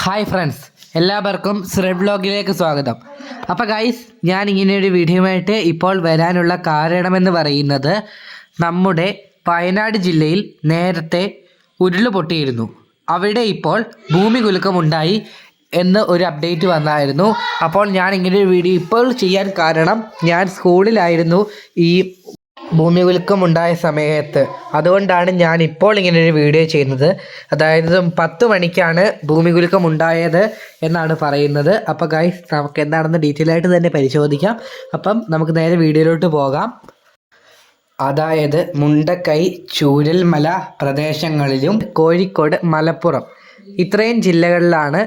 Hi friends, എല്ലാവർക്കും ശ്രെഡ് വ്ലോഗിലേക്ക് സ്വാഗതം. അപ്പോൾ ഗൈസ്, ഞാൻ ഇങ്ങനെയൊരു വീഡിയോയുമായിട്ട് ഇപ്പോൾ വരാനുള്ള കാരണമെന്ന് പറയുന്നത് നമ്മുടെ വയനാട് ജില്ലയിൽ നേരത്തെ ഉരുൾ പൊട്ടിയിരുന്നു. അവിടെ ഇപ്പോൾ ഭൂമി കുലുക്കമുണ്ടായി എന്ന് ഒരു അപ്ഡേറ്റ് വന്നായിരുന്നു. അപ്പോൾ ഞാൻ ഇങ്ങനെയൊരു വീഡിയോ ഇപ്പോൾ ചെയ്യാൻ കാരണം ഞാൻ സ്കൂളിലായിരുന്നു ഈ ഭൂമി കുലുക്കം ഉണ്ടായ സമയത്ത്. അതുകൊണ്ടാണ് ഞാൻ ഇപ്പോൾ ഇങ്ങനൊരു വീഡിയോ ചെയ്യുന്നത്. അതായത് 10 മണിക്കാണ് ഭൂമി കുലുക്കം ഉണ്ടായത് എന്നാണ് പറയുന്നത്. അപ്പോൾ ഗൈസ്, നമുക്ക് എന്താണെന്ന് ഡീറ്റെയിൽ ആയിട്ട് തന്നെ പരിശോധിക്കാം. അപ്പം നമുക്ക് നേരെ വീഡിയോയിലോട്ട് പോകാം. അതായത് മുണ്ടക്കൈ, ചൂരൽമല പ്രദേശങ്ങളിലും കോഴിക്കോട്, മലപ്പുറം ഇത്രയും ജില്ലകളിലാണ്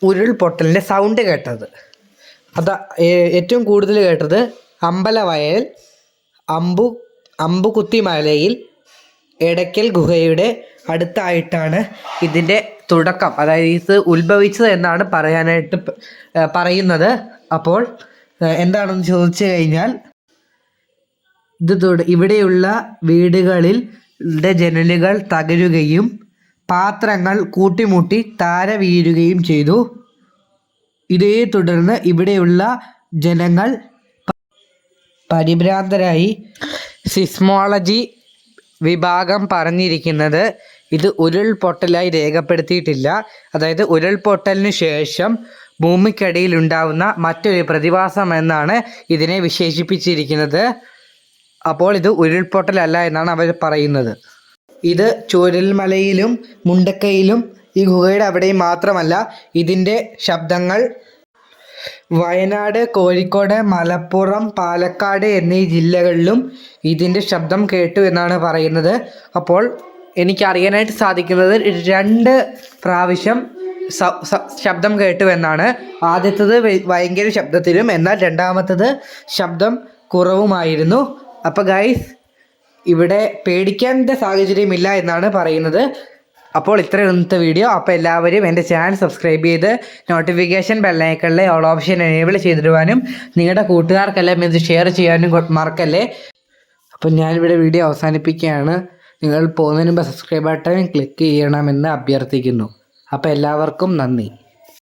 ഉരുൾപൊട്ടലിൻ്റെ സൗണ്ട് കേട്ടത്. ഏറ്റവും കൂടുതൽ കേട്ടത് അമ്പലവയൽ, അമ്പുകുത്തി മലയിൽ, എടയ്ക്കൽ ഗുഹയുടെ അടുത്തായിട്ടാണ് ഇതിൻ്റെ തുടക്കം, അതായത് ഇത് ഉത്ഭവിച്ചത് എന്നാണ് പറയുന്നത്. അപ്പോൾ എന്താണെന്ന് ചോദിച്ചു കഴിഞ്ഞാൽ, ഇവിടെയുള്ള വീടുകളിൽ ജനലുകൾ തകരുകയും പാത്രങ്ങൾ കൂട്ടിമുട്ടി താര വീഴുകയും ചെയ്തു. ഇതേ തുടർന്ന് ഇവിടെയുള്ള ജനങ്ങൾ പരിഭ്രാന്തരായി. സിസ്മോളജി വിഭാഗം പറഞ്ഞിരിക്കുന്നത് ഇത് ഉരുൾപൊട്ടലായി രേഖപ്പെടുത്തിയിട്ടില്ല. അതായത് ഉരുൾപൊട്ടലിന് ശേഷം ഭൂമിക്കടിയിൽ ഉണ്ടാവുന്ന മറ്റൊരു പ്രതിഭാസം എന്നാണ് ഇതിനെ വിശേഷിപ്പിച്ചിരിക്കുന്നത്. അപ്പോൾ ഇത് ഉരുൾപൊട്ടലല്ല എന്നാണ് അവർ പറയുന്നത്. ഇത് ചൂരൽമലയിലും മുണ്ടക്കയിലും ഈ ഗുഹയുടെ അവിടെയും മാത്രമല്ല, ഇതിൻ്റെ ശബ്ദങ്ങൾ വയനാട്, കോഴിക്കോട്, മലപ്പുറം, പാലക്കാട് എന്നീ ജില്ലകളിലും ഇതിൻ്റെ ശബ്ദം കേട്ടു എന്നാണ് പറയുന്നത്. അപ്പോൾ എനിക്കറിയാനായിട്ട് സാധിക്കുന്നത് 2 പ്രാവശ്യം ശബ്ദം കേട്ടു എന്നാണ്. ആദ്യത്തേത് ഭയങ്കര ശബ്ദത്തിലും, എന്നാൽ രണ്ടാമത്തേത് ശബ്ദം കുറവുമായിരുന്നു. അപ്പോൾ ഗൈസ്, ഇവിടെ പേടിക്കേണ്ട സാഹചര്യമില്ല എന്നാണ് പറയുന്നത്. അപ്പോൾ ഇത്രയും ഇന്നത്തെ വീഡിയോ. അപ്പോൾ എല്ലാവരും എൻ്റെ ചാനൽ സബ്സ്ക്രൈബ് ചെയ്ത് നോട്ടിഫിക്കേഷൻ ബെല്ലൈക്കണിലെ ഓൾ ഓപ്ഷൻ എനേബിൾ ചെയ്തിടുവാനും നിങ്ങളുടെ കൂട്ടുകാർക്കെല്ലാം ഇത് ഷെയർ ചെയ്യാനും മറക്കല്ലേ. അപ്പോൾ ഞാനിവിടെ വീഡിയോ അവസാനിപ്പിക്കുകയാണ്. നിങ്ങൾ പോകുന്നതിന് മുമ്പ് സബ്സ്ക്രൈബ് ബട്ടൺ ക്ലിക്ക് ചെയ്യണമെന്ന് അഭ്യർത്ഥിക്കുന്നു. അപ്പോൾ എല്ലാവർക്കും നന്ദി.